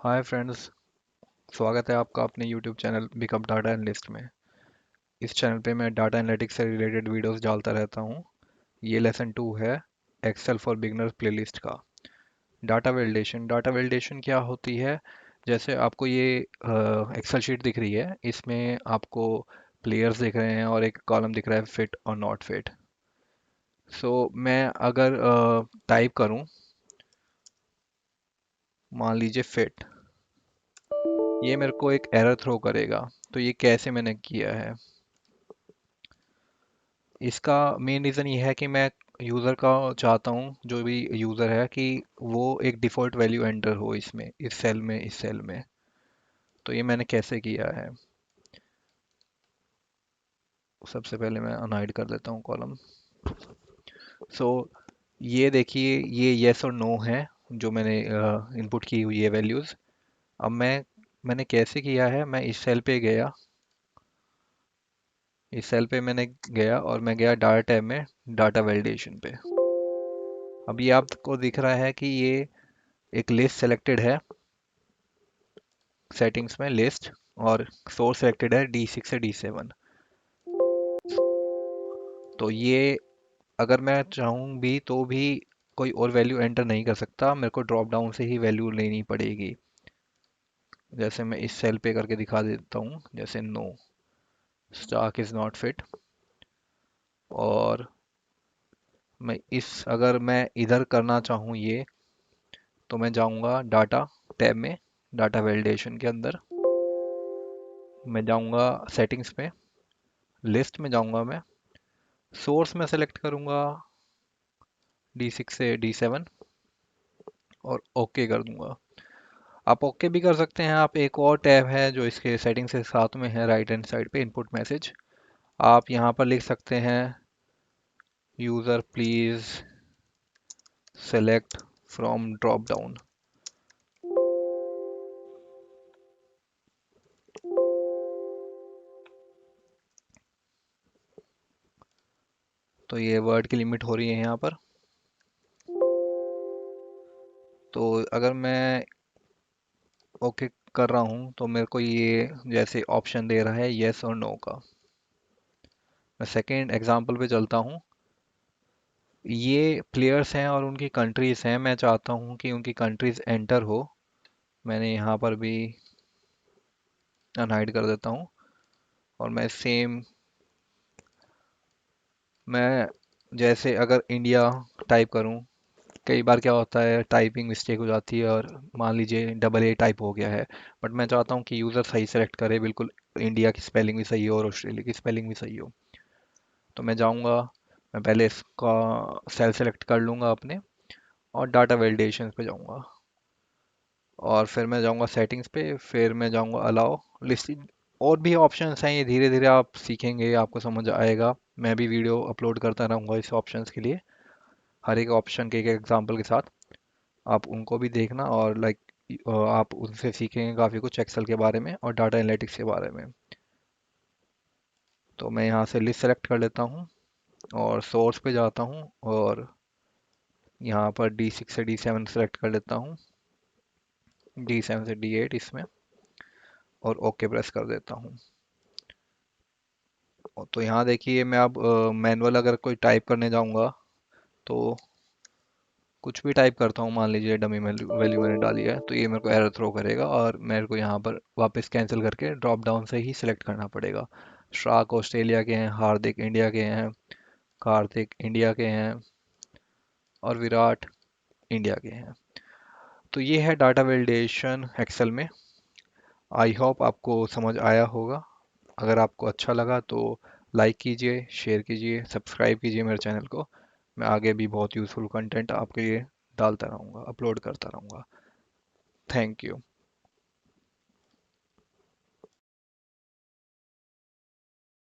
Hi friends. स्वागत है आपका अपने यूट्यूब चैनल बिकअप डाटा एनालिस्ट में। इस चैनल पे मैं डाटा एनालिटिक्स से रिलेटेड वीडियोस डालता रहता हूँ। ये लेसन 2 है एक्सेल फॉर बिगनर्स प्लेलिस्ट का। डाटा वैलिडेशन क्या होती है? जैसे आपको ये एक्सेल शीट दिख रही है, इसमें आपको प्लेयर्स दिख रहे हैं और एक कॉलम दिख रहा है फिट और नॉट फिट। सो मैं अगर टाइप करूँ, मान लीजिए फिट, ये मेरे को एक एरर थ्रो करेगा। तो ये कैसे मैंने किया है, इसका मेन रीज़न ये है कि मैं यूज़र का चाहता हूँ, जो भी यूज़र है, कि वो एक डिफ़ॉल्ट वैल्यू एंटर हो इसमें, इस सेल में, इस सेल में। तो ये मैंने कैसे किया है, सबसे पहले मैं अनहाइड कर देता हूँ कॉलम। सो ये देखिए, ये येस और नो है जो मैंने इनपुट की हुई है वैल्यूज़। अब मैंने कैसे किया है, मैं इस सेल पे गया, इस सेल पे मैंने गया और मैं गया डाटा टैब में, डाटा वैलिडेशन पे। अब ये आपको दिख रहा है कि ये एक लिस्ट सेलेक्टेड है, सेटिंग्स में लिस्ट, और सोर्स सिलेक्टेड है D6 से D7। तो ये अगर मैं चाहूँ भी तो भी कोई और वैल्यू एंटर नहीं कर सकता, मेरे को ड्रॉप डाउन से ही वैल्यू लेनी पड़ेगी। जैसे मैं इस सेल पे करके दिखा देता हूँ, जैसे no, stock is not fit. और अगर मैं इधर करना चाहूँ ये, तो मैं जाऊँगा डाटा टैब में, डाटा वैलिडेशन के अंदर मैं जाऊँगा, सेटिंग्स में, लिस्ट में जाऊँगा, मैं सोर्स में सेलेक्ट करूँगा D6 से D7 और ओके कर दूंगा। आप ओके भी कर सकते हैं। आप, एक और टैब है जो इसके सेटिंग से साथ में है, राइट हैंड साइड पे, इनपुट मैसेज। आप यहाँ पर लिख सकते हैं user please select from drop down. तो ये वर्ड की लिमिट हो रही है यहाँ पर। तो अगर मैं ओके कर रहा हूँ तो मेरे को ये जैसे ऑप्शन दे रहा है येस और नो का। मैं सेकेंड एग्जांपल पे चलता हूँ। ये प्लेयर्स हैं और उनकी कंट्रीज हैं, मैं चाहता हूँ कि उनकी कंट्रीज एंटर हो। मैंने यहाँ पर भी अनहाइड कर देता हूँ और मैं सेम, मैं जैसे अगर इंडिया टाइप करूँ, कई बार क्या होता है टाइपिंग मिस्टेक हो जाती है और मान लीजिए AA टाइप हो गया है। बट मैं चाहता हूँ कि यूज़र सही सेलेक्ट करे, बिल्कुल इंडिया की स्पेलिंग भी सही हो और ऑस्ट्रेलिया की स्पेलिंग भी सही हो। तो मैं जाऊँगा, मैं पहले इसका सेल सेलेक्ट कर लूँगा अपने, और डाटा वैलिडेशन पे जाऊँगा, और फिर मैं जाऊँगा सेटिंग्स पे, फिर मैं जाऊँगा अलाउ लिस्ट। और भी ऑप्शंस हैं, ये धीरे धीरे आप सीखेंगे, आपको समझ आएगा। मैं भी वीडियो अपलोड करता रहूँगा इस ऑप्शंस के लिए, हर एक ऑप्शन के एक एग्जांपल के साथ। आप उनको भी देखना, और आप उनसे सीखेंगे काफ़ी कुछ एक्सेल के बारे में और डाटा एनालिटिक्स के बारे में। तो मैं यहाँ से लिस्ट सेलेक्ट कर लेता हूँ और सोर्स पे जाता हूँ, और यहाँ पर D6 से D7 सेलेक्ट कर लेता हूँ, D7 से D8 इसमें, और ओके प्रेस कर देता हूँ। तो यहाँ देखिए, मैं अब मैनुअल अगर कोई टाइप करने जाऊँगा तो कुछ भी टाइप करता हूँ, मान लीजिए डमी वैल्यू मैंने डाली है, तो ये मेरे को एरर थ्रो करेगा और मेरे को यहाँ पर वापस कैंसिल करके ड्रॉप डाउन से ही सिलेक्ट करना पड़ेगा। श्राक ऑस्ट्रेलिया के हैं, हार्दिक इंडिया के हैं, कार्तिक इंडिया के हैं, और विराट इंडिया के हैं। तो ये है डाटा वैलिडेशन एक्सेल में। आई होप आपको समझ आया होगा। अगर आपको अच्छा लगा तो लाइक कीजिए, शेयर कीजिए, सब्सक्राइब कीजिए मेरे चैनल को। मैं आगे भी बहुत यूज़फुल कंटेंट आपके लिए डालता रहूँगा, अपलोड करता रहूँगा। Thank you.